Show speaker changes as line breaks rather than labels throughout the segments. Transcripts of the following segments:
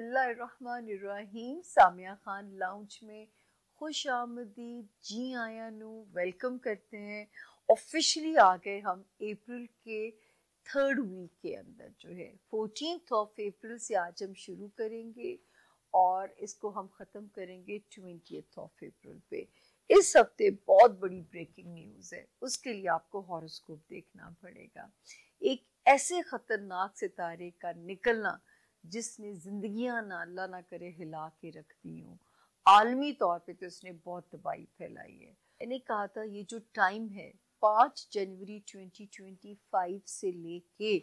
اللہ الرحمن الرحیم. سامیہ خان لاؤنج میں خوش آمدید. جی آیا نو ویلکم کرتے ہیں. آفیشلی آ گئے ہم اپریل کے 3rd ویک کے اندر جو ہے 14th آف اپریل سے آج ہم شروع کریں گے اور اس کو ہم ختم کریں گے 20th آف اپریل پہ. اس ہفتے بہت بڑی بریکنگ نیوز ہے, اس کے لیے آپ کو ہاروسکوپ دیکھنا پڑے گا. ایک ایسے خطرناک ستارے کا نکلنا جس نے زندگیاں نہ اللہ نہ کرے ہلا کے رکھ دی ہوں. عالمی طور پہ تو اس نے بہت تباہی پھیلائی ہے. میں نے کہا تھا یہ جو ٹائم ہے 5 جنوری 2025 سے لے کے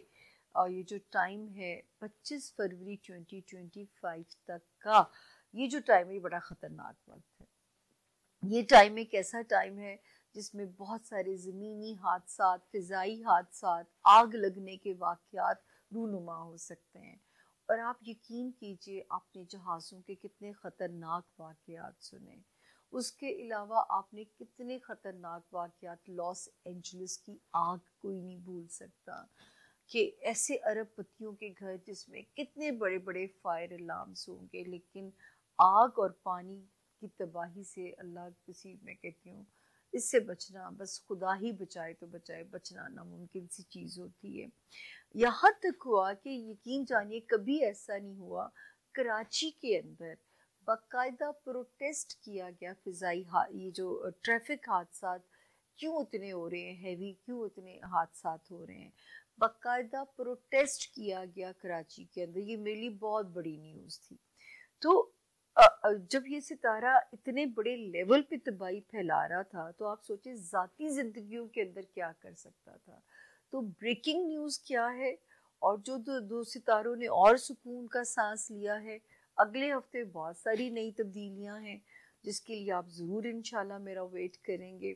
اور یہ جو ٹائم ہے 25 فروری 2025 تک کا, یہ جو ٹائم ہے یہ بڑا خطرناک وقت ہے. یہ ٹائم ایک ایسا ٹائم ہے جس میں بہت سارے زمینی حادثات, فضائی حادثات, آگ لگنے کے واقعات رونما ہو سکتے ہیں. اور آپ یقین کیجئے آپ نے جہازوں کے کتنے خطرناک واقعات سنے. اس کے علاوہ آپ نے کتنے خطرناک واقعات, لاس اینجلس کی آگ کوئی نہیں بھول سکتا, کہ ایسے ارب پتیوں کے گھر جس میں کتنے بڑے بڑے فائر الارمز ہوں گے, لیکن آگ اور پانی کی تباہی سے اللہ کسی, میں کہتی ہوں اس سے بچنا بس خدا ہی بچائے تو بچائے, بچنا ناممکن سی چیز ہوتی ہے. یہاں تک ہوا کہ یقین جانیے کبھی ایسا نہیں ہوا, کراچی کے اندر باقاعدہ پروٹیسٹ کیا گیا فضائی یہ جو ٹریفک حادثات کیوں اتنے ہو رہے ہیں, ہیوی کیوں اتنے حادثات ہو رہے ہیں, باقاعدہ پروٹیسٹ کیا گیا کراچی کے اندر. یہ میرے لیے بہت بڑی نیوز تھی. تو جب یہ ستارہ اتنے بڑے لیول پہ تباہی پھیلا رہا تھا تو آپ سوچیں ذاتی زندگیوں کے اندر کیا کر سکتا تھا. تو بریکنگ نیوز کیا ہے, اور جو دو ستاروں نے اور سکون کا سانس لیا ہے. اگلے ہفتے بہت ساری نئی تبدیلیاں ہیں جس کے لیے آپ ضرور انشاءاللہ میرا ویٹ کریں گے.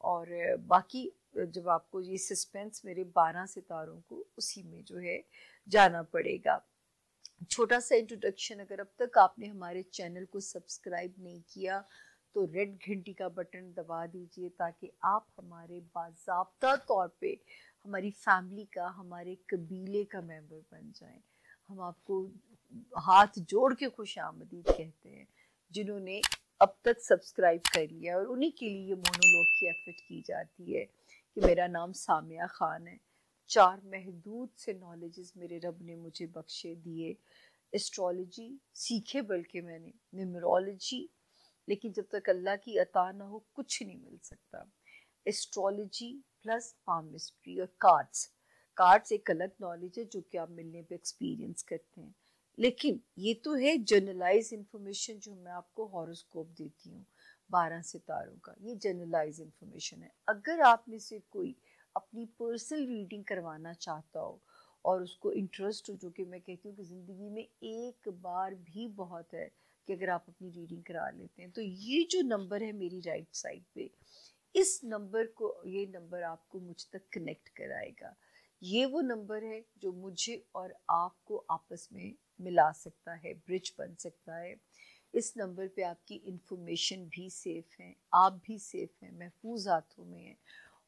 اور باقی جب آپ کو یہ سسپینس میرے 12 ستاروں کو اسی میں جو ہے جانا پڑے گا. چھوٹا سا انٹروڈکشن, اگر اب تک آپ نے ہمارے چینل کو سبسکرائب نہیں کیا تو ریڈ گھنٹی کا بٹن دبا دیجئے تاکہ آپ ہمارے باضابطہ طور پہ ہماری فیملی کا, ہمارے قبیلے کا ممبر بن جائیں. ہم آپ کو ہاتھ جوڑ کے خوش آمدید کہتے ہیں جنہوں نے اب تک سبسکرائب کر لیا, اور انہی کے لیے یہ مونولوگ کی ایفرٹ کی جاتی ہے کہ میرا نام سامیہ خان ہے. 4 محدود سے نالجز میرے رب نے مجھے بخشے دیے. اسٹرالوجی سیکھے بلکہ میں نے, نیمرولوجی, لیکن جب تک اللہ کی عطا نہ ہو کچھ نہیں مل سکتا. اسٹرالوجی پلس پالمسٹری اور کارڈز ایک الگ نالج ہے جو کہ آپ ملنے پہ ایکسپیرینس کرتے ہیں, لیکن یہ تو ہے جنرلائز انفارمیشن جو میں آپ کو ہاروسکوپ دیتی ہوں 12 ستاروں کا. یہ جنرلائز انفارمیشن ہے. اگر آپ میں سے کوئی اپنی پرسنل ریڈنگ کروانا چاہتا ہو اور اس کو انٹرسٹ ہو, جو کہ میں کہتی ہوں کہ زندگی میں ایک بار بھی بہت ہے کہ اگر آپ اپنی ریڈنگ کرا لیتے ہیں, تو یہ جو نمبر ہے میری رائٹ سائڈ پہ, اس نمبر کو, یہ نمبر آپ کو مجھ تک کنیکٹ کرائے گا. یہ وہ نمبر ہے جو مجھے اور آپ کو آپس میں ملا سکتا ہے, برج بن سکتا ہے. اس نمبر پہ آپ کی انفارمیشن بھی سیف ہے, آپ بھی سیف ہیں, محفوظ ہاتھوں میں ہیں.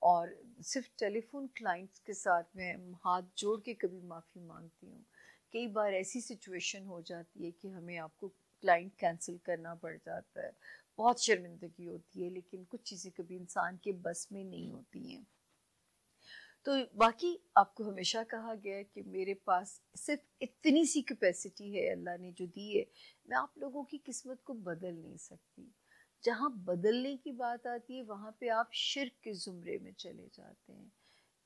اور صرف ٹیلی فون کلائنٹس کے ساتھ میں ہاتھ جوڑ کے کبھی معافی مانگتی ہوں. کئی بار ایسی سچویشن ہو جاتی ہے کہ ہمیں آپ کو کلائنٹ کینسل کرنا پڑ جاتا ہے, بہت شرمندگی ہوتی ہے, لیکن کچھ چیزیں کبھی انسان کے بس میں نہیں ہوتی ہیں. تو باقی آپ کو ہمیشہ کہا گیا ہے کہ میرے پاس صرف اتنی سی کیپیسٹی ہے اللہ نے جو دی ہے, میں آپ لوگوں کی قسمت کو بدل نہیں سکتی. جہاں بدلنے کی بات آتی ہے وہاں پہ آپ شرک کے زمرے میں چلے جاتے ہیں.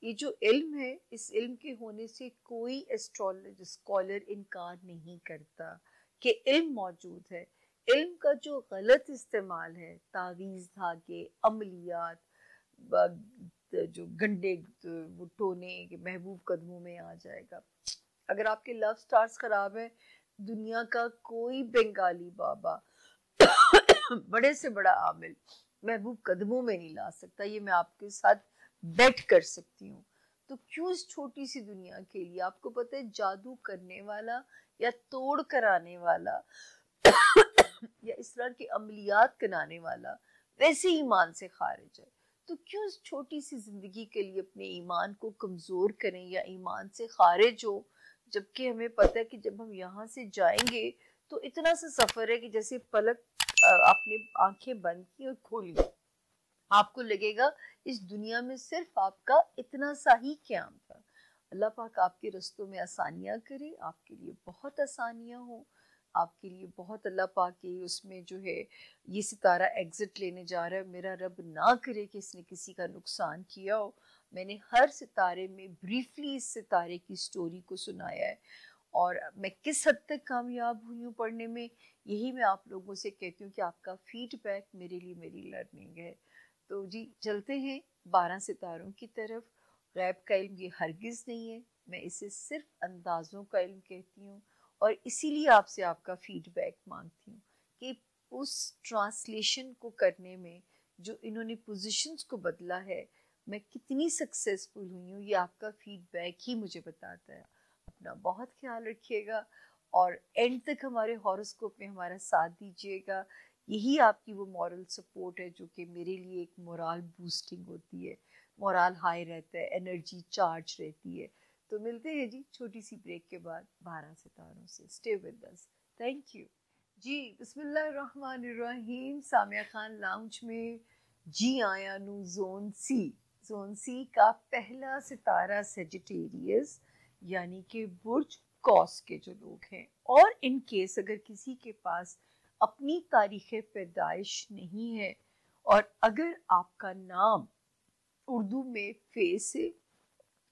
یہ جو علم ہے, اس علم کے ہونے سے کوئی اسکالر انکار نہیں کرتا کہ علم موجود ہے. علم کا جو غلط استعمال ہے, تعویذ دھاگے, عملیات, جو گنڈے وہ ٹونے کے محبوب قدموں میں آ جائے گا. اگر آپ کے لو سٹارز خراب ہیں, دنیا کا کوئی بنگالی بابا بڑے سے بڑا عامل محبوب قدموں میں نہیں لا سکتا. یہ میں آپ کے ساتھ بیٹ کر سکتی ہوں. تو کیوں اس چھوٹی سی دنیا کے لیے, آپ کو پتہ ہے جادو کرنے والا یا توڑ کرانے والا یا اس طرح کی عملیات کرانے والا ویسے ایمان سے خارج ہے. تو کیوں اس چھوٹی سی زندگی کے لیے اپنے ایمان کو کمزور کریں یا ایمان سے خارج ہو, جبکہ ہمیں پتہ ہے کہ جب ہم یہاں سے جائیں گے تو اتنا سا سفر ہے کہ جیسے پلک آپ نے آنکھیں بند کی اور کھولی، آپ کو لگے گا اس دنیا میں صرف آپ کا اتنا سا ہی قیام تھا۔ اللہ پاک آپ کے رستوں میں آسانیاں کرے، آپ کے لیے بہت آسانیاں ہوں، آپ کے لیے بہت اللہ پاک کے اس میں جو ہے یہ ستارہ ایگزٹ لینے جا رہا ہے، میرا رب نہ کرے کہ اس نے کسی کا نقصان کیا ہو۔ میں نے ہر ستارے میں بریفلی اس ستارے کی سٹوری کو سنایا ہے، اور میں کس حد تک کامیاب ہوئی ہوں پڑھنے میں، یہی میں آپ لوگوں سے کہتی ہوں کہ آپ کا فیڈ بیک میرے لیے میری لرننگ ہے۔ تو جی چلتے ہیں 12 ستاروں کی طرف۔ غیب کا علم یہ ہرگز نہیں ہے، میں اسے صرف اندازوں کا علم کہتی ہوں، اور اسی لیے آپ سے آپ کا فیڈ بیک مانگتی ہوں کہ اس ٹرانسلیشن کو کرنے میں جو انہوں نے پوزیشنز کو بدلا ہے میں کتنی سکسیسفل ہوئی ہوں، یہ آپ کا فیڈ بیک ہی مجھے بتاتا ہے۔ اپنا بہت خیال رکھیے گا اور اینڈ تک ہمارے ہاروسکوپ میں ہمارا ساتھ دیجیے گا۔ یہی آپ کی وہ مورل سپورٹ ہے جو کہ میرے لیے ایک مورال بوسٹنگ ہوتی ہے، مورال ہائی رہتا ہے، انرجی چارج رہتی ہے۔ تو ملتے ہیں جی چھوٹی سی بریک کے بعد 12 ستاروں سے۔ Stay with us, thank you جی۔ بسم اللہ الرحمن الرحیم۔ سامیہ خان لاؤنج میں جی آیا نو زون سی۔ زون سی کا پہلا ستارہ سیجیٹیریس یعنی کہ برج قوس کے جو لوگ ہیں، اور ان کیس اگر کسی کے پاس اپنی تاریخ پیدائش نہیں ہے اور اگر آپ کا نام اردو میں فے سے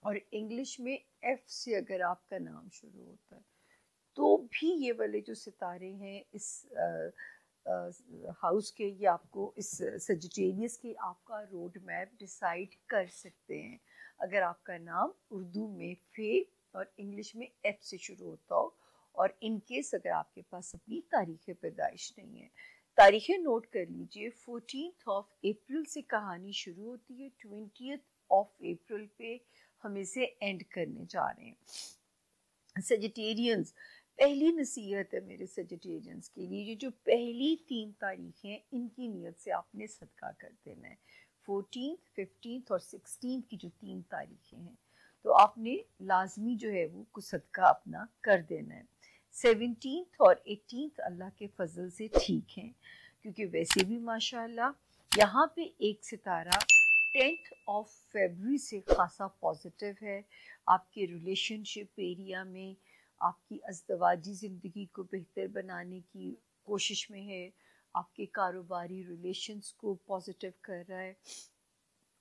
اور انگلش میں ایف سے اگر آپ کا نام شروع ہوتا ہے تو بھی یہ والے جو ستارے ہیں اس ہاؤس کے، یہ آپ کو اس سیجیٹیریس کے آپ کا روڈ میپ ڈیسائیڈ کر سکتے ہیں اگر آپ کا نام اردو میں فے اور انگلش میں ایف سے شروع ہوتا ہو، اور ان کیس اگر آپ کے پاس اپنی تاریخ پیدائش نہیں ہے۔ تاریخیں نوٹ کر لیجئے، 14 اپریل سے کہانی شروع ہوتی ہے، 20 اپریل پہ ہم اسے اینڈ کرنے جا رہے ہیں۔ سیجیٹیرینز، پہلی نصیحت ہے میرے سیجیٹیرینز کے لیے، یہ جو پہلی 3 تاریخیں ان کی نیت سے آپ نے صدقہ کر دینا ہے۔ 14، 15 اور 16 کی جو 3 تاریخیں ہیں تو آپ نے لازمی جو ہے وہ کچھ صدقہ اپنا کر دینا ہے۔ 17 اور 18 اللہ کے فضل سے ٹھیک ہیں، کیونکہ ویسے بھی ماشاءاللہ یہاں پہ ایک ستارہ 10 فیبروری سے خاصا پازیٹیو ہے، آپ کے ریلیشن شپ ایریا میں آپ کی ازدواجی زندگی کو بہتر بنانے کی کوشش میں ہے، آپ کے کاروباری ریلیشنز کو پازیٹیو کر رہا ہے،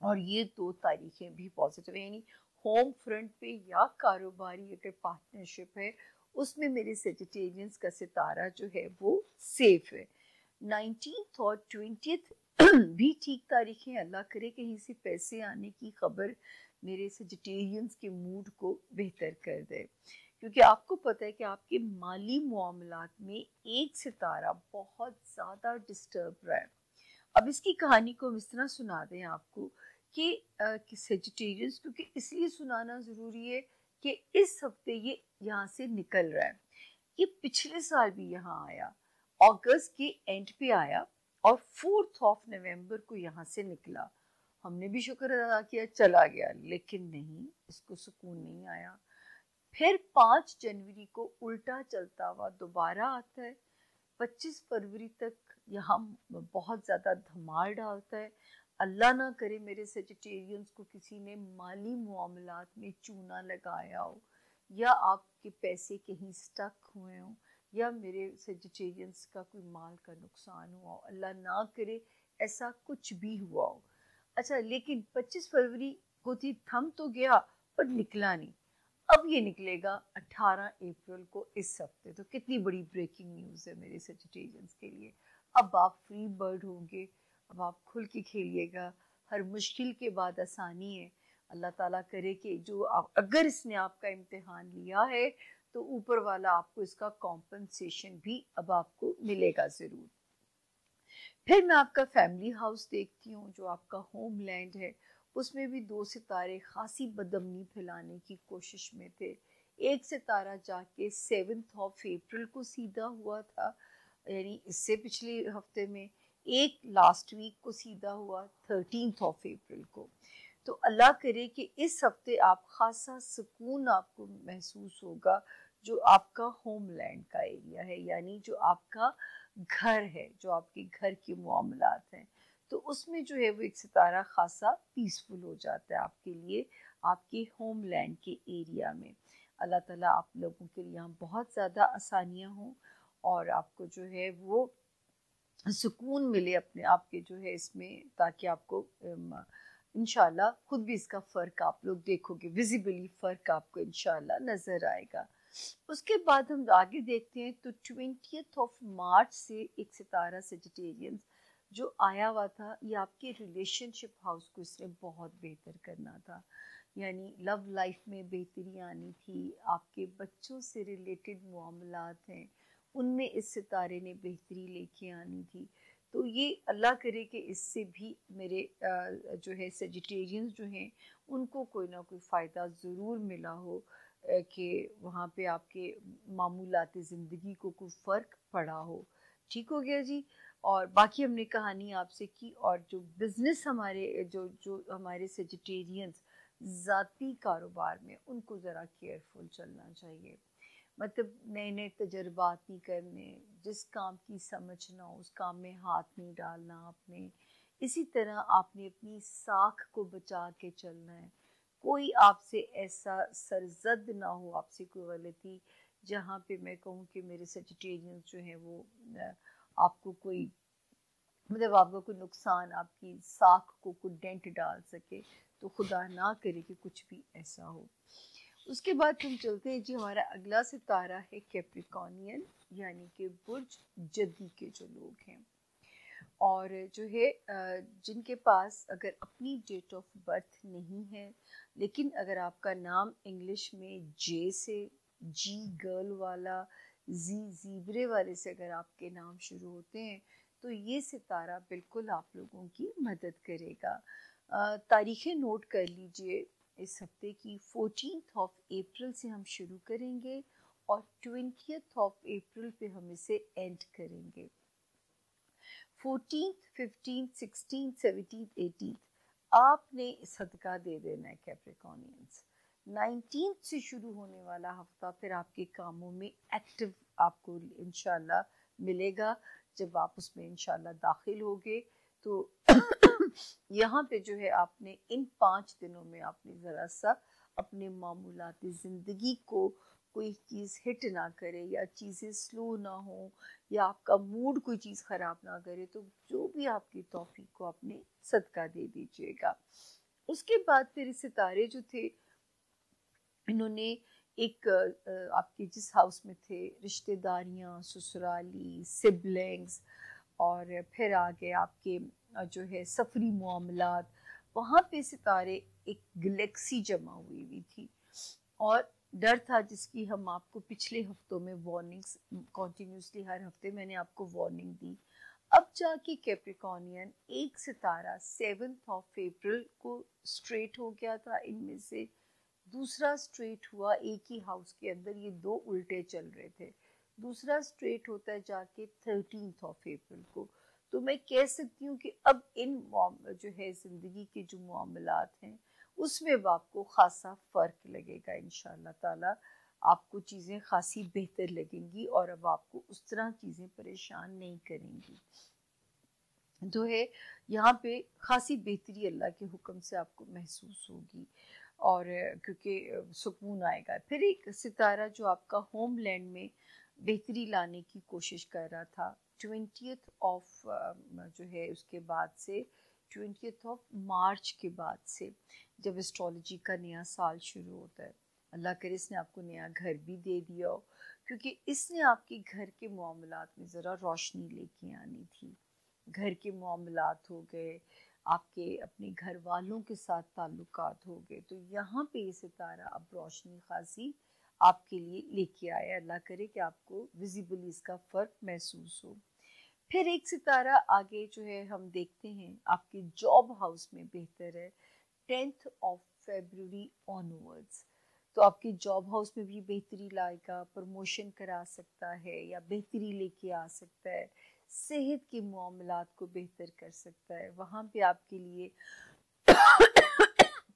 اور یہ 2 تاریخیں بھی پازیٹیو ہیں، یعنی ہوم فرنٹ پہ یا کاروباری اگر پارٹنرشپ ہے اس میں میرے سیجیٹیرینز کا ستارہ جو ہے وہ سیف ہے۔ 19 اور 20 بھی ٹھیک تاریخیں، اللہ کرے کہیں سے پیسے آنے کی خبر میرے سیجیٹیرینز کے موڈ کو بہتر کر دے، کیونکہ آپ کو پتہ ہے کہ آپ کے مالی معاملات میں ایک ستارہ بہت زیادہ ڈسٹرب رہا ہے۔ اب اس کی کہانی کو ہم اس طرح سنا دیں آپ کو کہ سیجیٹیرینز، کیونکہ اس لیے سنانا ضروری ہے کہ اس ہفتے یہ یہاں سے نکل رہا ہے، یہ پچھلے سال بھی یہاں آیا، اگست کے اینڈ پہ آیا اور 4 نومبر کو یہاں سے نکلا۔ ہم نے بھی شکر ادا کیا چلا گیا، لیکن نہیں، اس کو سکون نہیں آیا۔ پھر 5 جنوری کو الٹا چلتا ہوا دوبارہ آتا ہے، 25 فروری تک یہاں بہت زیادہ دھمال ڈالتا ہے۔ اللہ نہ کرے میرے سیجیٹیرینز کو کسی نے مالی معاملات میں چونا لگایا ہو، یا آپ کے پیسے کہیں سٹک ہوئے ہوں، یا میرے سیجیٹیرینز کا کوئی مال کا نقصان ہوا ہو، اللہ نہ کرے ایسا کچھ بھی ہوا ہو۔ اچھا، لیکن 25 فروری کو تھی، تھم تو گیا پر نکلا نہیں۔ اب یہ نکلے گا 18 اپریل کو اس ہفتے، تو کتنی بڑی بریکنگ نیوز ہے میرے سیجیٹیرینز کے لیے۔ اب آپ فری برڈ ہوں گے، اب آپ کھل کے کھیلیے گا، ہر مشکل کے بعد آسانی ہے۔ اللہ تعالیٰ کرے کہ جو اگر اس نے آپ کا امتحان لیا ہے تو اوپر والا آپ کو اس کا کمپنسیشن بھی اب آپ کو ملے گا ضرور۔ پھر میں آپ کا فیملی ہاؤس دیکھتی ہوں جو آپ کا ہوم لینڈ ہے، اس میں بھی 2 ستارے خاصی بدامنی پھیلانے کی کوشش میں تھے۔ ایک ستارہ جا کے 7 اپریل کو سیدھا ہوا تھا، یعنی اس سے پچھلے ہفتے میں، ایک لاسٹ ویک کو سیدھا ہوا 13 اپریل کو۔ تو اللہ کرے کہ اس ہفتے آپ خاصا سکون آپ کو محسوس ہوگا، جو آپ کا ہوم لینڈ کا ایریا ہے، یعنی جو آپ کا گھر ہے، جو آپ کے گھر کے معاملات ہیں، تو اس میں جو ہے وہ ایک ستارہ خاصا پیسفل ہو جاتا ہے آپ کے لیے، آپ کے ہوم لینڈ کے ایریا میں۔ اللہ تعالیٰ آپ لوگوں کے لیے یہاں بہت زیادہ آسانیاں ہوں اور آپ کو جو ہے وہ سکون ملے اپنے آپ کے جو ہے اس میں، تاکہ آپ کو انشاءاللہ خود بھی اس کا فرق آپ لوگ دیکھو گے، ویزیبلی فرق آپ کو انشاءاللہ نظر آئے گا۔ اس کے بعد ہم آگے دیکھتے ہیں تو 20 مارچ سے ایک ستارہ سیجیٹیرین جو آیا ہوا تھا، یہ آپ کے ریلیشن شپ ہاؤس کو اس نے بہت بہتر کرنا تھا، یعنی لو لائف میں بہتری آنی تھی، آپ کے بچوں سے ریلیٹڈ معاملات ہیں ان میں اس ستارے نے بہتری لے کے آنی تھی۔ تو یہ اللہ کرے کہ اس سے بھی میرے جو ہے سیجیٹیرینز جو ہیں ان کو کوئی نہ کوئی فائدہ ضرور ملا ہو، کہ وہاں پہ آپ کے معمولات زندگی کو کوئی فرق پڑا ہو۔ ٹھیک ہو گیا جی۔ اور باقی ہم نے کہانی آپ سے کی، اور جو بزنس ہمارے جو ہمارے سیجیٹیرینز ذاتی کاروبار میں، ان کو ذرا کیئرفل چلنا چاہیے، مطلب نئے نئے تجربات نہیں کرنے، جس کام کی سمجھ نہ ہو اس کام میں ہاتھ نہیں ڈالنا آپ نے۔ اسی طرح آپ نے اپنی ساکھ کو بچا کے چلنا ہے، کوئی آپ سے ایسا سرزد نہ ہو، آپ سے کوئی غلطی جہاں پہ میں کہوں کہ میرے سیجیٹیرینز جو ہیں وہ آپ کو کوئی مطلب آپ کو کوئی نقصان، آپ کی ساکھ کو کوئی ڈینٹ ڈال سکے، تو خدا نہ کرے کہ کچھ بھی ایسا ہو۔ اس کے بعد ہم چلتے ہیں جی، ہمارا اگلا ستارہ ہے کیپریکونین، یعنی کہ برج جدی کے جو لوگ ہیں، اور جو ہے جن کے پاس اگر اپنی ڈیٹ آف برتھ نہیں ہے، لیکن اگر آپ کا نام انگلش میں جے سے، جی گرل والا، زی زیبرے والے سے اگر آپ کے نام شروع ہوتے ہیں تو یہ ستارہ بالکل آپ لوگوں کی مدد کرے گا۔ تاریخیں نوٹ کر لیجئے، اس ہفتے کی 14 اپریل سے ہم شروع کریں گے اور 20 اپریل پہ ہم اسے اینڈ کریں گے۔ 14 15 16 17 18 آپ نے صدقہ دے دینا ہے کیپریکونینز۔ 19 سے شروع ہونے والا ہفتہ پھر آپ کے کاموں میں ایکٹیو آپ کو انشاءاللہ ملے گا، جب آپ اس میں انشاءاللہ داخل ہوگے تو یہاں پہ جو ہے آپ نے ان 5 دنوں میں آپ نے ذرا سا اپنے معمولات زندگی کو کوئی چیز ہٹ نہ کرے، یا چیزیں سلو نہ ہوں، یا آپ کا موڈ کوئی چیز خراب نہ کرے، تو جو بھی آپ کی توفیق کو آپ نے صدقہ دے دیجیے گا۔ اس کے بعد پھر ستارے جو تھے انہوں نے ایک آپ کے جس ہاؤس میں تھے، رشتہ داریاں، سسرالی، سبلنگز، اور پھر آگے آپ کے جو ہے سفری معاملات، وہاں پہ ستارے ایک گلیکسی جمع ہوئی تھی، اور ڈر تھا جس کی ہم آپ کو پچھلے ہفتوں میں وارننگز کنٹینیوسلی ہر ہفتے میں نے آپ کو وارننگ دی۔ اب جا کے کیپریکونین ایک ستارہ 7 اپریل کو اسٹریٹ ہو گیا تھا، ان میں سے دوسرا اسٹریٹ ہوا ایک ہی ہاؤس کے اندر، یہ 2 الٹے چل رہے تھے، دوسرا اسٹریٹ ہوتا ہے جا کے 13 اپریل کو۔ تو میں کہہ سکتی ہوں کہ اب ان جو ہے زندگی کے جو معاملات ہیں اس میں آپ کو خاصا فرق لگے گا، انشاءاللہ تعالی آپ کو چیزیں خاصی بہتر لگیں گی، اور اب آپ کو اس طرح چیزیں پریشان نہیں کریں گی۔ جو ہے یہاں پہ خاصی بہتری اللہ کے حکم سے آپ کو محسوس ہوگی، اور کیونکہ سکون آئے گا۔ پھر ایک ستارہ جو آپ کا ہوم لینڈ میں بہتری لانے کی کوشش کر رہا تھا، 20 جو ہے اس کے بعد سے 20 مارچ کے بعد سے، جب اسٹرالوجی کا نیا سال شروع ہوتا ہے، اللہ کرے اس نے آپ کو نیا گھر بھی دے دیا ہو، کیونکہ اس نے آپ کے گھر کے معاملات میں ذرا روشنی لے کے آنی تھی۔ گھر کے معاملات ہو گئے، آپ کے اپنے گھر والوں کے ساتھ تعلقات ہو گئے، تو یہاں پہ یہ ستارہ اب روشنی خاصی آپ کے لیے لے کے آیا۔ اللہ کرے کہ آپ کو ویزیبلی اس کا فرق محسوس ہو۔ پھر ایک ستارہ آگے جو ہے ہم دیکھتے ہیں آپ کے جاب ہاؤس میں بہتر ہے، 10 فیبروری آنورڈز، تو آپ کے جاب ہاؤس میں بھی بہتری لائے گا، پروموشن کرا سکتا ہے یا بہتری لے کے آ سکتا ہے، صحت کے معاملات کو بہتر کر سکتا ہے، وہاں پہ آپ کے لیے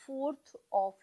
4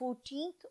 14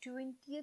20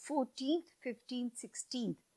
14, 15, 16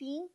3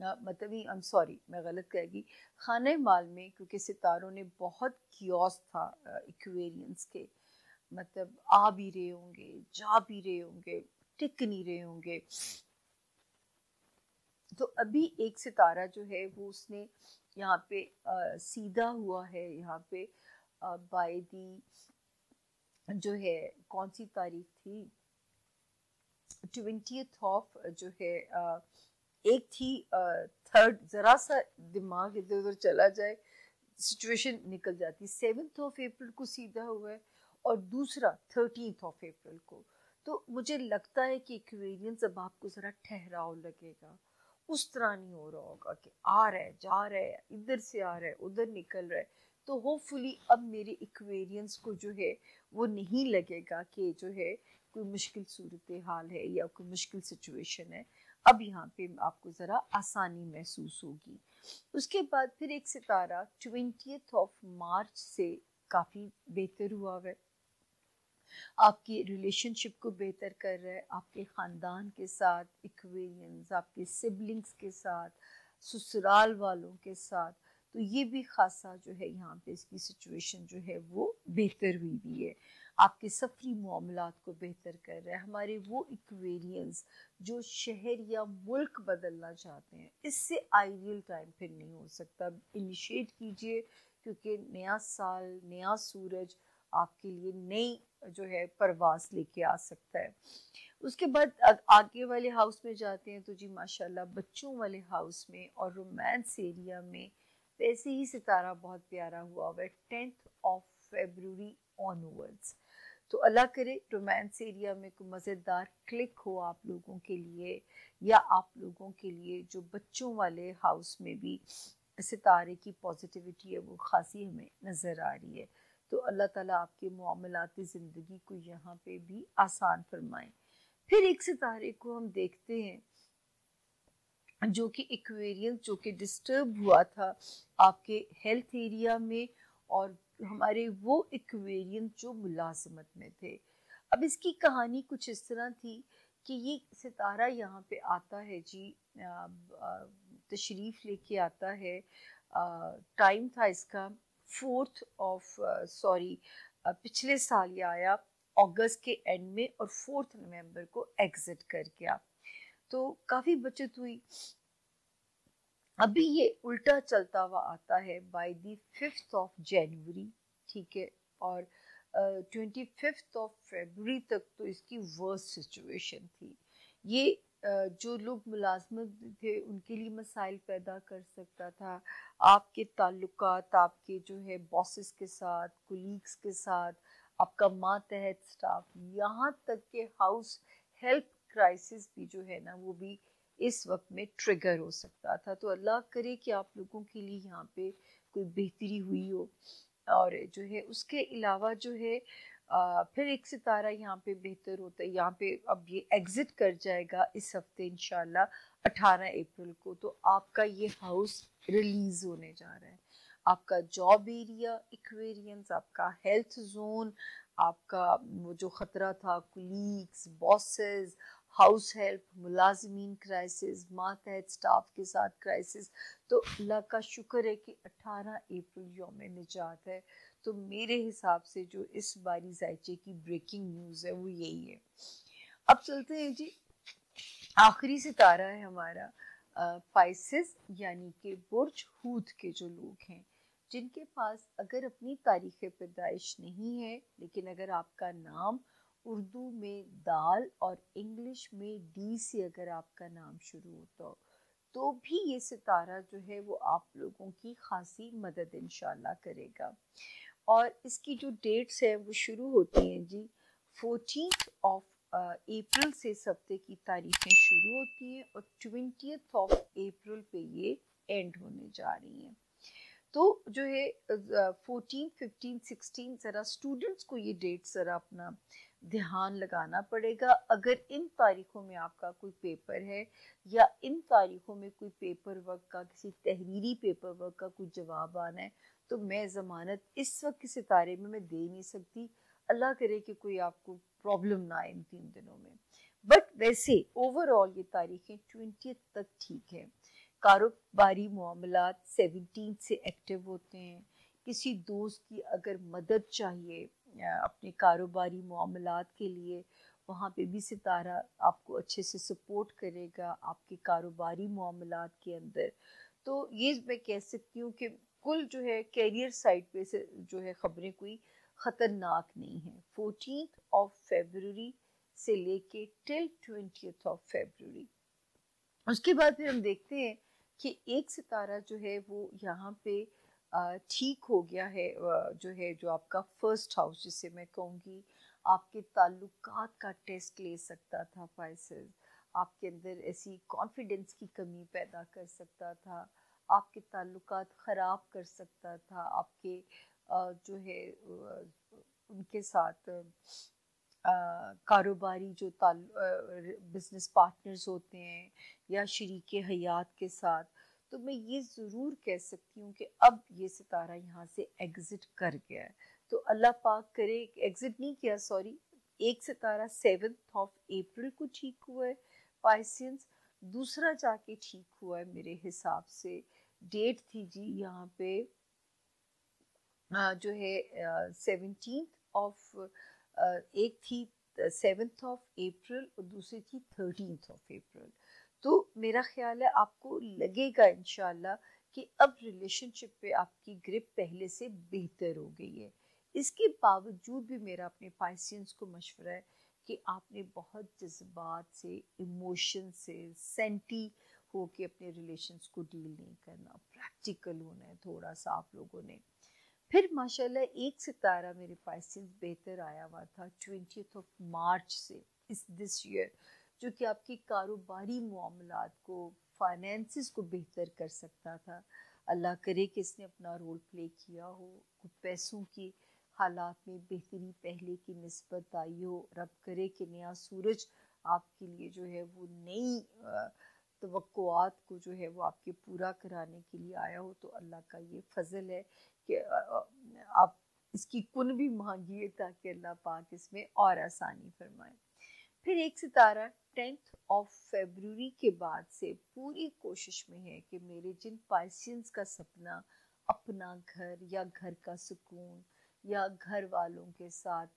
مطلب ہی میں غلط کہہ گی، خانہ مال میں کیونکہ ستاروں نے بہت کیوس تھا ایکویرینس کے، مطلب آ بھی رہے ہوں گے، جا بھی رہے ہوں گے، ٹک نہیں رہے ہوں گے. تو ابھی ایک ستارہ جو ہے وہ اس نے یہاں پہ سیدھا ہوا ہے، یہاں پہ بائی دی جو ہے کون سی تاریخ تھی 20th آف جو ہے ایک تھی تھرڈ، ذرا سا دماغ ادھر ادھر چلا جائے سچویشن نکل جاتی. 7th آف اپریل کو سیدھا ہوا ہے اور دوسرا 13th آف اپریل کو. تو مجھے لگتا ہے کہ ایکویرینس اب آپ کو ذرا ٹھہراؤ لگے گا، اس طرح نہیں ہو رہا ہوگا کہ آ رہا ہے جا رہا ہے ادھر سے آ رہا ہے ادھر نکل رہا ہے. تو ہوپ فلی اب میرے ایکویرینس کو جو ہے وہ نہیں لگے گا کہ جو ہے کوئی مشکل صورتحال ہے یا کوئی مشکل سچویشن ہے. اب یہاں پہ آپ کو ذرا آسانی محسوس ہوگی. اس کے بعد پھر ایک ستارہ 20th آف مارچ سے کافی بہتر ہوا ہے، آپ کی ریلیشن شپ کو بہتر کر رہا ہے، آپ کے خاندان کے ساتھ ایکویرینس، آپ کے سبلنگس کے ساتھ، سسرال والوں کے ساتھ. تو یہ بھی خاصا جو ہے یہاں پہ اس کی سچویشن جو ہے وہ بہتر ہوئی بھی ہے. آپ کے سفری معاملات کو بہتر کر رہا ہے. ہمارے وہ ایکویرینس جو شہر یا ملک بدلنا چاہتے ہیں، اس سے آئیڈیل ٹائم پھر نہیں ہو سکتا. انیشیٹ کیجئے کیونکہ نیا سال، نیا سورج آپ کے لیے نئی جو ہے پرواز لے کے آ سکتا ہے. اس کے بعد آگے والے ہاؤس میں جاتے ہیں تو جی ماشاءاللہ بچوں والے ہاؤس میں اور رومانس ایریا میں ویسے ہی ستارہ بہت پیارا ہوا ہے 10th آف فیبروری آنورڈز. تو اللہ کرے رومانس ایریا میں کوئی مزیدار کلک ہو آپ لوگوں کے لیے، یا آپ لوگوں کے لیے جو بچوں والے ہاؤس میں بھی ستارے کی پازیٹیوٹی ہے وہ خاصی ہمیں نظر آ رہی ہے. تو اللہ تعالیٰ آپ کے معاملات زندگی کو یہاں پہ بھی آسان فرمائیں. پھر ایک ستارے کو ہم دیکھتے ہیں جو کہ ایکویرینس جو کہ ڈسٹرب ہوا تھا آپ کے ہیلتھ ایریا میں، اور ہمارے وہ ایکویرینس جو ملازمت میں تھے. اب اس کی کہانی کچھ اس طرح تھی کہ یہ ستارہ یہاں پہ آتا ہے جی، تشریف لے کے آتا ہے. ٹائم تھا اس کا 4th آف پچھلے سال یہ آیا اگست کے اینڈ میں، اور 4 نومبر کو ایگزٹ کر گیا. تو کافی بچت ہوئی. ابھی یہ الٹا چلتا ہوا آتا ہے by the 5th of January, ٹھیک ہے، اور 25th آف فیبروری تک تو اس کی ورسٹ سچویشن تھی. یہ جو لوگ ملازمت تھے ان کے لیے مسائل پیدا کر سکتا تھا. آپ کے تعلقات آپ کے جو ہے باسز کے ساتھ، کولیگس کے ساتھ، آپ کا ماتحت سٹاف، یہاں تک کہ ہاؤس ہیلپ کرائسس بھی جو ہے نا وہ بھی اس وقت میں ٹریگر ہو سکتا تھا. تو اللہ کرے کہ آپ لوگوں کے لیے یہاں پہ کوئی بہتری ہوئی ہو. اور جو ہے اس کے علاوہ جو ہے پھر ایک ستارہ یہاں پہ بہتر ہوتا ہے، یہاں پہ اب یہ ایگزٹ کر جائے گا اس ہفتے انشاءاللہ 18 اپریل کو. تو آپ کا یہ ہاؤس ریلیز ہونے جا رہا ہے. آپ کا جاب ایریا ایکویرینس، آپ کا ہیلتھ زون، آپ کا وہ جو خطرہ تھا کولیگز، باسز، ہاؤس ہیلپ، ملازمین کرائسس، ماتحت سٹاف کے ساتھ کرائسس. تو اللہ کا شکر ہے کہ 18 اپریل یوم نجات ہے. تو میرے حساب سے جو اس باری زائچے کی بریکنگ نیوز ہے وہ یہی ہے. اب چلتے ہیں جی، آخری ستارہ ہے ہمارا پائسس، یعنی کہ برج ہوت کے جو لوگ ہیں، جن کے پاس اگر اپنی تاریخ پیدائش نہیں ہے لیکن اگر آپ کا نام اردو میں دال اور انگلش میں ڈی سے اگر آپ کا نام شروع ہوتا ہو تو بھی یہ ستارہ جو ہے وہ آپ لوگوں کی خاصی مدد انشاءاللہ کرے گا. اور اس کی جو ڈیٹس ہیں وہ شروع ہوتی ہیں جی 14th آف اپریل سے اس ہفتے کی تاریخیں شروع ہوتی ہیں اور 20th آف اپریل پہ یہ اینڈ ہونے جا رہی ہیں. تو جو ہے 14, 15, 16 ذرا اسٹوڈنٹس کو یہ ڈیٹ ذرا اپنا دھیان لگانا پڑے گا. اگر ان تاریخوں میں آپ کا کوئی پیپر ہے یا ان تاریخوں میں کوئی پیپر ورک کا، کسی تحریری پیپر ورک کا کوئی جواب آنا ہے تو میں ضمانت اس وقت کے ستارے میں دے نہیں سکتی. اللہ کرے کہ کوئی آپ کو پرابلم نہ آئے ان 3 دنوں میں. بٹ ویسے اوور آل یہ تاریخیں 20th تک ٹھیک ہے. کاروباری معاملات 17 سے ایکٹیو ہوتے ہیں. کسی دوست کی اگر مدد چاہیے اپنے کاروباری معاملات کے لیے، وہاں پہ بھی ستارہ آپ کو اچھے سے سپورٹ کرے گا آپ کے کاروباری معاملات کے اندر. تو یہ میں کہہ سکتی ہوں کہ کل جو ہے کیریئر سائڈ پہ سے جو ہے خبریں کوئی خطرناک نہیں ہیں. 14 فیبروری سے لے کے ٹل 20 فیبروری. اس کے بعد پھر ہم دیکھتے ہیں کہ ایک ستارہ جو ہے وہ یہاں پہ ٹھیک ہو گیا ہے، جو آپ کا فرسٹ ہاؤس جسے میں کہوں گی آپ کے تعلقات کا ٹیسٹ لے سکتا تھا. پائسز آپ کے اندر ایسی کانفیڈنس کی کمی پیدا کر سکتا تھا، آپ کے تعلقات خراب کر سکتا تھا، آپ کے جو ہے ان کے ساتھ کاروباری جو بزنس پارٹنرز ہوتے ہیں یا شریک حیات کے ساتھ. تو میں یہ ضرور کہہ سکتی ہوں کہ اب یہ ستارہ یہاں سے ایگزٹ کر گیا ہے. تو اللہ پاک کرے، ایگزٹ نہیں کیا سوری، ایک ستارہ 7 اپریل کو ٹھیک ہوا ہے پائسینز، دوسرا جا کے ٹھیک ہوا ہے میرے حساب سے. ڈیٹ تھی جی یہاں پہ جو ہے 17 ایک تھی 7 اپریل اور دوسری تھی 13 اپریل. تو میرا خیال ہے آپ کو لگے گا انشاءاللہ کہ اب ریلیشن شپ پہ آپ کی گرپ پہلے سے بہتر ہو گئی ہے. اس کے باوجود بھی میرا اپنے پائسینز کو مشورہ ہے کہ آپ نے بہت جذبات سے، ایموشن سے، سینٹی ہو کے اپنے ریلیشنز کو ڈیل نہیں کرنا، پریکٹیکل ہونا ہے تھوڑا سا آپ لوگوں نے. پھر ماشاءاللہ ایک ستارہ میرے پائسینز بہتر آیا ہوا تھا 20 مارچ سے دس ایئر، جو کہ آپ کی کاروباری معاملات کو، فائنینسز کو بہتر کر سکتا تھا. اللہ کرے کہ اس نے اپنا رول پلے کیا ہو، پیسوں کی حالات میں بہتری پہلے کی نسبت آئی ہو. رب کرے کہ نیا سورج آپ کے لیے جو ہے وہ نئی توقعات کو جو ہے وہ آپ کے پورا کرانے کے لیے آیا ہو. تو اللہ کا یہ فضل ہے کہ آپ اس کی کن بھی مانگیے تاکہ اللہ پاک اس میں اور آسانی فرمائے. پھر ایک ستارہ 10 فیبروری کے بعد سے پوری کوشش میں ہے کہ میرے جن پائسینز کا سپنا اپنا گھر یا گھر کا سکون یا گھر والوں کے ساتھ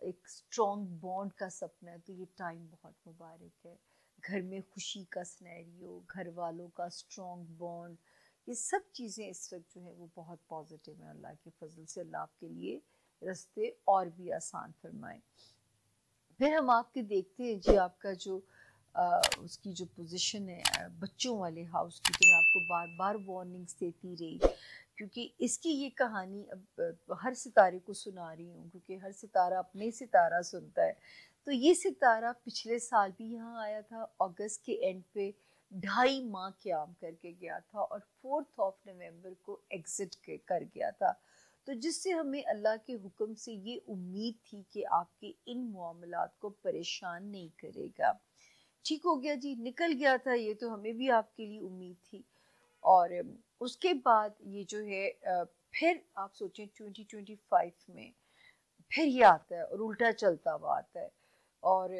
ایک اسٹرانگ بانڈ کا سپنا ہے، تو یہ ٹائم بہت مبارک ہے. گھر میں خوشی کا سنیریو، گھر والوں کا اسٹرانگ بانڈ، یہ سب چیزیں اس وقت جو ہے وہ بہت پازیٹیو ہیں. اللہ کے فضل سے اللہ آپ کے لیے راستے اور بھی آسان فرمائیں. پھر ہم آپ کے دیکھتے ہیں جی آپ کا جو اس کی جو پوزیشن ہے بچوں والے ہاؤس کی، تو میں آپ کو بار بار وارننگس دیتی رہی کیونکہ اس کی یہ کہانی اب ہر ستارے کو سنا رہی ہوں، کیونکہ ہر ستارہ اپنے ستارہ سنتا ہے. تو یہ ستارہ پچھلے سال بھی یہاں آیا تھا، اگست کے اینڈ پہ 2.5 ماہ قیام کر کے گیا تھا اور 4 نومبر کو ایگزٹ کر گیا تھا. تو جس سے ہمیں اللہ کے حکم سے یہ امید تھی کہ آپ کے ان معاملات کو پریشان نہیں کرے گا. ٹھیک ہو گیا جی، نکل گیا تھا یہ، تو ہمیں بھی آپ کے لیے امید تھی. اور اس کے بعد یہ جو ہے پھر آپ سوچیں 2025 میں پھر یہ آتا ہے اور الٹا چلتا ہوا آتا ہے، اور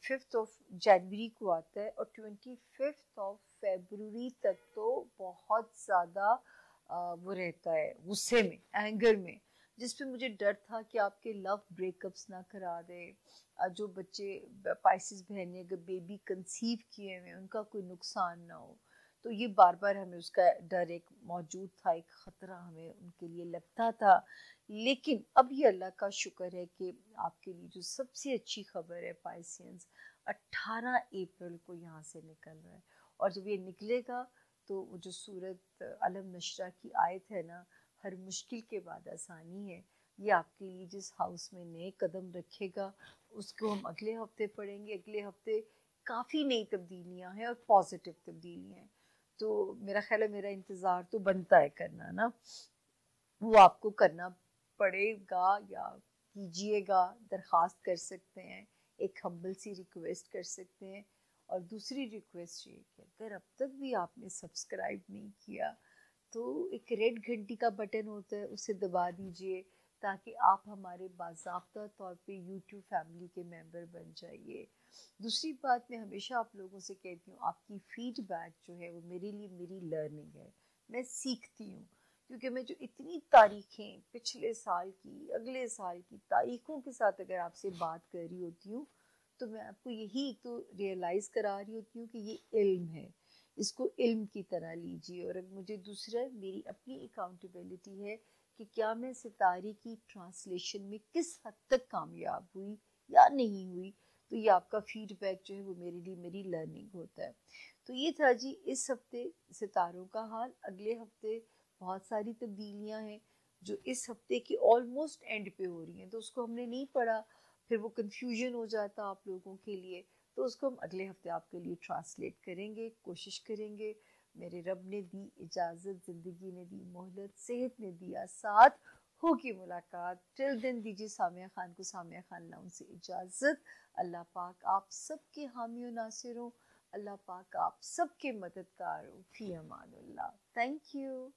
5 جنوری کو آتا ہے اور 25 فیبروری تک تو بہت زیادہ وہ رہتا ہے غصے میں، اینگر میں، جس پہ مجھے ڈر تھا کہ آپ کے لو بریک اپس نہ کرا دے. جو بچے پائسز بہنیں اگر بیبی کنسیو کیے ہوئے ان کا کوئی نقصان نہ ہو. تو یہ بار بار ہمیں اس کا ڈر ایک موجود تھا، ایک خطرہ ہمیں ان کے لیے لگتا تھا. لیکن اب یہ اللہ کا شکر ہے کہ آپ کے لیے جو سب سے اچھی خبر ہے پائسینز 18 اپریل کو یہاں سے نکل رہا ہے. اور جب یہ نکلے گا تو وہ جو سورت علم نشرہ کی آیت ہے نا، ہر مشکل کے بعد آسانی ہے، یہ آپ کے لیے جس ہاؤس میں نئے قدم رکھے گا اس کو ہم اگلے ہفتے پڑھیں گے. اگلے ہفتے کافی نئی تبدیلیاں ہیں اور پازیٹیو تبدیلیاں ہیں. تو میرا خیال ہے میرا انتظار تو بنتا ہے کرنا نا، وہ آپ کو کرنا پڑے گا یا کیجیے گا. درخواست کر سکتے ہیں، ایک ہمبل سی ریکویسٹ کر سکتے ہیں. اور دوسری ریکویسٹ یہ کہ اگر اب تک بھی آپ نے سبسکرائب نہیں کیا تو ایک ریڈ گھنٹی کا بٹن ہوتا ہے، اسے دبا دیجئے تاکہ آپ ہمارے باضابطہ طور پہ یوٹیوب فیملی کے ممبر بن جائیے. دوسری بات میں ہمیشہ آپ لوگوں سے کہتی ہوں، آپ کی فیڈ بیک جو ہے وہ میرے لیے میری لرننگ ہے. میں سیکھتی ہوں، کیونکہ میں جو اتنی تاریخیں پچھلے سال کی اگلے سال کی تاریخوں کے ساتھ اگر آپ سے بات کر رہی ہوتی ہوں تو میں آپ کو یہی تو ریئلائز کرا رہی ہوتی ہوں کہ یہ علم ہے، اس کو علم کی طرح لیجیے. اور مجھے دوسرا میری اپنی اکاؤنٹیبلٹی ہے کہ کیا میں ستارے کی ٹرانسلیشن میں کس حد تک کامیاب ہوئی یا نہیں ہوئی. تو یہ آپ کا فیڈ بیک جو ہے وہ میرے لیے میری لرننگ ہوتا ہے. تو یہ تھا جی اس ہفتے ستاروں کا حال. اگلے ہفتے بہت ساری تبدیلیاں ہیں جو اس ہفتے کی آلموسٹ اینڈ پہ ہو رہی ہیں، تو اس کو ہم نے نہیں پڑھا، پھر وہ کنفیوژن ہو جاتا آپ لوگوں کے لیے، تو اس کو ہم اگلے ہفتے آپ کے لیے ٹرانسلیٹ کریں گے، کوشش کریں گے. میرے رب نے دی اجازت، زندگی نے دی مہلت، صحت نے دیا ساتھ، ہوگی ملاقات. ٹل دن دیجیے سامیہ خان کو سامیہ خان لاؤنج سے اجازت. اللہ پاک آپ سب کے حامی و ناصر ہوں، اللہ پاک آپ سب کے مددگار ہوں. فی امان اللہ. Thank you.